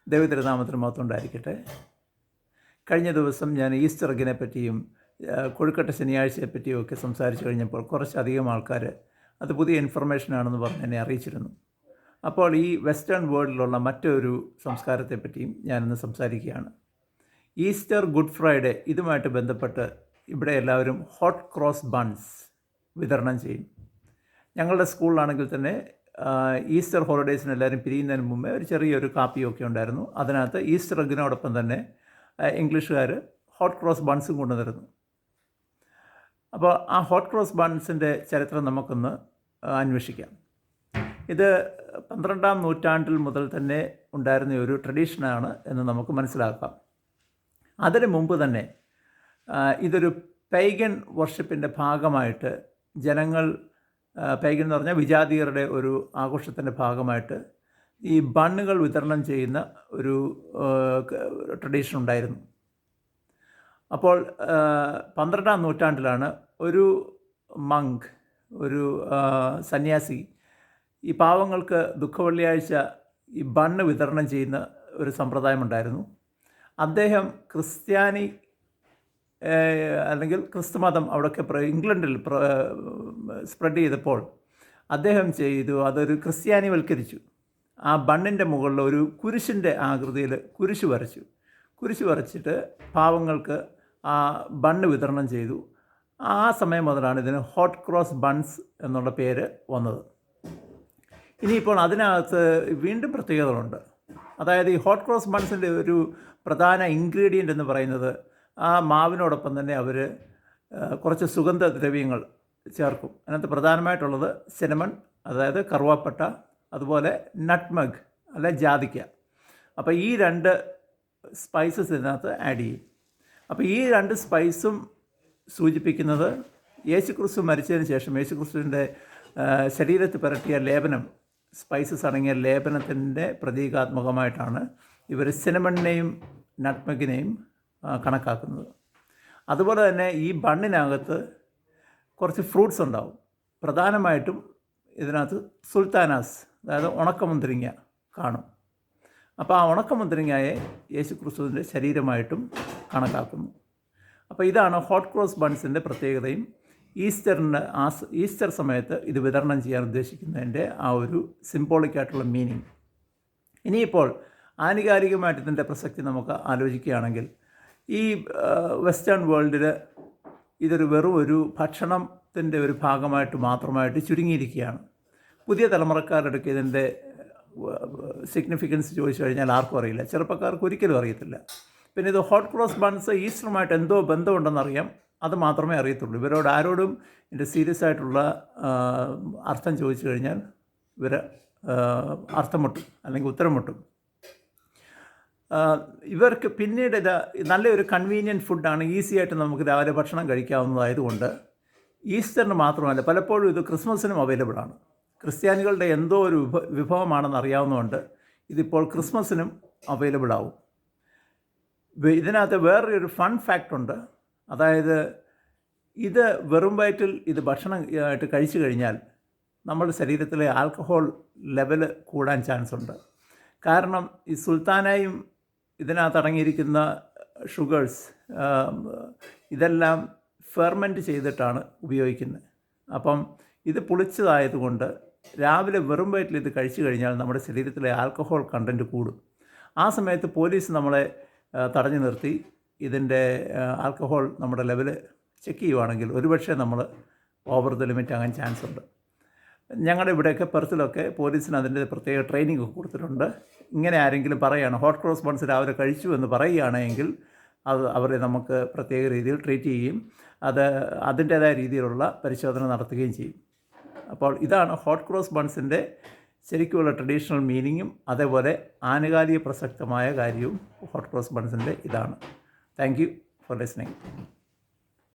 ദൈവതിരുനാമത്തിന് മഹത്വം ഉണ്ടായിരിക്കട്ടെ. കഴിഞ്ഞ ദിവസം ഞാൻ ഈസ്റ്റർ എഗ്ഗിനെ പറ്റിയും കൊഴുക്കട്ട ശനിയാഴ്ചയെ പറ്റിയും ഒക്കെ സംസാരിച്ചു കഴിഞ്ഞപ്പോൾ കുറച്ചധികം ആൾക്കാർ അത് പുതിയ ഇൻഫർമേഷനാണെന്ന് പറഞ്ഞ് എന്നെ അറിയിച്ചിരുന്നു. അപ്പോൾ ഈ വെസ്റ്റേൺ വേൾഡിലുള്ള മറ്റൊരു സംസ്കാരത്തെപ്പറ്റിയും ഞാനിന്ന് സംസാരിക്കുകയാണ്. ഈസ്റ്റർ, ഗുഡ് ഫ്രൈഡേ ഇതുമായിട്ട് ബന്ധപ്പെട്ട് ഇവിടെ എല്ലാവരും ഹോട്ട് ക്രോസ് ബൺസ് വിതരണം ചെയ്യും. ഞങ്ങളുടെ സ്കൂളിലാണെങ്കിൽ തന്നെ ഈസ്റ്റർ ഹോളിഡേയ്സിന് എല്ലാവരും പിരിയുന്നതിന് മുമ്പേ ഒരു ചെറിയൊരു കാപ്പിയൊക്കെ ഉണ്ടായിരുന്നു. അതിനകത്ത് ഈസ്റ്റർ എഗ്ഗിനോടൊപ്പം തന്നെ ഇംഗ്ലീഷുകാർ ഹോട്ട് ക്രോസ് ബൺസും കൊണ്ടുവന്നിരുന്നു. അപ്പോൾ ആ ഹോട്ട് ക്രോസ് ബൺസിൻ്റെ ചരിത്രം നമുക്കൊന്ന് അന്വേഷിക്കാം. ഇത് 12-ാം നൂറ്റാണ്ടിൽ മുതൽ തന്നെ ഉണ്ടായിരുന്ന ഒരു ട്രഡീഷനാണ് എന്ന് നമുക്ക് മനസ്സിലാക്കാം. അതിന് മുമ്പ് തന്നെ ഇതൊരു പൈഗൻ വർഷിപ്പിൻ്റെ ഭാഗമായിട്ട് ജനങ്ങൾ, പൈഗൻ എന്ന് പറഞ്ഞാൽ വിജാതീയരുടെ ഒരു ആഘോഷത്തിൻ്റെ ഭാഗമായിട്ട് ഈ ബണ്ണുകൾ വിതരണം ചെയ്യുന്ന ഒരു ട്രഡീഷൻ ഉണ്ടായിരുന്നു. അപ്പോൾ 12-ാം നൂറ്റാണ്ടിലാണ് ഒരു മങ്ക്, ഒരു സന്യാസി, ഈ പാവങ്ങൾക്ക് ദുഃഖവെള്ളിയാഴ്ച ഈ ബണ്ണ് വിതരണം ചെയ്യുന്ന ഒരു സമ്പ്രദായമുണ്ടായിരുന്നു. അദ്ദേഹം ക്രിസ്ത്യാനി അല്ലെങ്കിൽ ക്രിസ്തുമതം അവിടെയൊക്കെ ഇംഗ്ലണ്ടിൽ സ്പ്രെഡ് ചെയ്തപ്പോൾ അദ്ദേഹം ചെയ്തു അതൊരു ക്രിസ്ത്യാനിവൽക്കരിച്ചു. ആ ബണ്ണിൻ്റെ മുകളിൽ ഒരു കുരിശിൻ്റെ ആകൃതിയിൽ കുരിശ് വരച്ചിട്ട് പാവങ്ങൾക്ക് ആ ബണ്ണ് വിതരണം ചെയ്തു. ആ സമയം മുതലാണ് ഇതിന് ഹോട്ട് ക്രോസ് ബൺസ് എന്നുള്ള പേര് വന്നത്. ഇനിയിപ്പോൾ അതിനകത്ത് വീണ്ടും പ്രത്യേകതകളുണ്ട്. അതായത് ഈ ഹോട്ട് ക്രോസ് ബൺസിൻ്റെ ഒരു പ്രധാന ഇൻഗ്രീഡിയൻ്റ് എന്ന് പറയുന്നത് ആ മാവിനോടൊപ്പം തന്നെ അവർ കുറച്ച് സുഗന്ധദ്രവ്യങ്ങൾ ചേർക്കും. അതിനകത്ത് പ്രധാനമായിട്ടുള്ളത് സിനമൺ, അതായത് കറുവാപ്പട്ട, അതുപോലെ നട്ട്മഗ് അല്ലെ ജാതിക്ക. അപ്പോൾ ഈ 2 സ്പൈസസ് ഇതിനകത്ത് ആഡ് ചെയ്യും. അപ്പോൾ ഈ 2 സ്പൈസും സൂചിപ്പിക്കുന്നത് യേശുക്രിസ്തു മരിച്ചതിന് ശേഷം യേശുക്രിസ്തുവിൻ്റെ ശരീരത്തിൽ പുരട്ടിയ ലേപനം, സ്പൈസസ് അടങ്ങിയ ലേപനത്തിൻ്റെ പ്രതീകാത്മകമായിട്ടാണ് ഇവർ സിനമണിനെയും നട്ട്മഗിനെയും കണക്കാക്കുന്നത്. അതുപോലെ തന്നെ ഈ ബണ്ണിനകത്ത് കുറച്ച് ഫ്രൂട്ട്സ് ഉണ്ടാവും. പ്രധാനമായിട്ടും ഇതിനകത്ത് സുൽത്താനാസ്, അതായത് ഉണക്കമുന്തിരിങ്ങ കാണും. അപ്പോൾ ആ ഉണക്കമുന്തിരിങ്ങയെ യേശുക്രിസ്തുവിൻ്റെ ശരീരമായിട്ടും കണക്കാക്കുന്നു. അപ്പോൾ ഇതാണ് ഹോട്ട് ക്രോസ് ബൺസിൻ്റെ പ്രത്യേകതയും ഈസ്റ്റർ സമയത്ത് ഇത് വിതരണം ചെയ്യാൻ ഉദ്ദേശിക്കുന്നതിൻ്റെ ആ ഒരു സിംബോളിക്കായിട്ടുള്ള മീനിങ്. ഇനിയിപ്പോൾ ആനുകാലികമായിട്ട് ഇതിൻ്റെ പ്രസക്തി നമുക്ക് ആലോചിക്കുകയാണെങ്കിൽ ഈ വെസ്റ്റേൺ വേൾഡിൽ ഇതൊരു വെറും ഒരു ഭക്ഷണത്തിൻ്റെ ഒരു ഭാഗമായിട്ട് മാത്രമായിട്ട് ചുരുങ്ങിയിരിക്കുകയാണ്. പുതിയ തലമുറക്കാരുടെ ഇതിൻ്റെ സിഗ്നിഫിക്കൻസ് ചോദിച്ചു കഴിഞ്ഞാൽ ആർക്കും അറിയില്ല. ചെറുപ്പക്കാർക്ക് ഒരിക്കലും അറിയത്തില്ല. പിന്നെ ഇത് ഹോട്ട് ക്രോസ് ബൺസ് ഈസ്റ്ററുമായിട്ട് എന്തോ ബന്ധമുണ്ടെന്നറിയാം, അത് മാത്രമേ അറിയത്തുള്ളൂ. ഇവരോട് ആരോടും ഇതിൻ്റെ സീരിയസ് ആയിട്ടുള്ള അർത്ഥം ചോദിച്ചു കഴിഞ്ഞാൽ ഇവർ അർത്ഥം മുട്ടും അല്ലെങ്കിൽ ഉത്തരം മുട്ടും. ഇവർക്ക് പിന്നീട് ഇത് നല്ലൊരു കൺവീനിയൻറ്റ് ഫുഡാണ്, ഈസി ആയിട്ട് നമുക്ക് രാവിലെ ഭക്ഷണം കഴിക്കാവുന്നതായതുകൊണ്ട് ഈസ്റ്ററിന് മാത്രമല്ല പലപ്പോഴും ഇത് ക്രിസ്മസിനും അവൈലബിളാണ്. ക്രിസ്ത്യാനികളുടെ എന്തോ ഒരു വിഭവമാണെന്ന് അറിയാവുന്നതുകൊണ്ട് ഇതിപ്പോൾ ക്രിസ്മസിനും അവൈലബിൾ ആവും. ഇതിനകത്ത് വേറൊരു ഫൺ ഫാക്റ്റ് ഉണ്ട്. അതായത് ഇത് വെറും വയറ്റിൽ ഇത് ഭക്ഷണം ആയിട്ട് കഴിച്ചു കഴിഞ്ഞാൽ നമ്മുടെ ശരീരത്തിലെ ആൽക്കഹോൾ ലെവൽ കൂടാൻ ചാൻസ് ഉണ്ട്. കാരണം ഈ സുൽത്താനായും ഇതിനകത്ത് അടങ്ങിയിരിക്കുന്ന ഷുഗേഴ്സ് ഇതെല്ലാം ഫെർമെൻറ്റ് ചെയ്തിട്ടാണ് ഉപയോഗിക്കുന്നത്. അപ്പം ഇത് പുളിച്ചതായതുകൊണ്ട് രാവിലെ വെറും വയറ്റിൽ ഇത് കഴിച്ചു കഴിഞ്ഞാൽ നമ്മുടെ ശരീരത്തിലെ ആൽക്കഹോൾ കണ്ടൻറ്റ് കൂടും. ആ സമയത്ത് പോലീസ് നമ്മളെ തടഞ്ഞു നിർത്തി ഇതിൻ്റെ ആൽക്കഹോൾ നമ്മുടെ ലെവൽ ചെക്ക് ചെയ്യുവാണെങ്കിൽ ഒരുപക്ഷെ നമ്മൾ ഓവർ ദ ലിമിറ്റ് ആകാൻ ചാൻസ് ഉണ്ട്. ഞങ്ങളുടെ ഇവിടെയൊക്കെ പെർത്തിലൊക്കെ പോലീസിന് അതിൻ്റെ പ്രത്യേക ട്രെയിനിങ് ഒക്കെ കൊടുത്തിട്ടുണ്ട്. ഇങ്ങനെ ആരെങ്കിലും പറയുകയാണ് ഹോട്ട് ക്രോസ് ബൺസ് രാവിലെ കഴിച്ചു എന്ന് പറയുകയാണെങ്കിൽ അവരെ നമുക്ക് പ്രത്യേക രീതിയിൽ ട്രീറ്റ് ചെയ്യുകയും അതിൻ്റേതായ രീതിയിലുള്ള പരിശോധന നടത്തുകയും ചെയ്യും. അപ്പോൾ ഇതാണ് ഹോട്ട് ക്രോസ് ബൺസിൻ്റെ ശരിക്കുമുള്ള ട്രഡീഷണൽ മീനിങ്ങും അതേപോലെ ആനുകാലിക പ്രസക്തമായ കാര്യവും ഹോട്ട് ക്രോസ് ബൺസിൻ്റെ ഇതാണ്. Thank you for listening.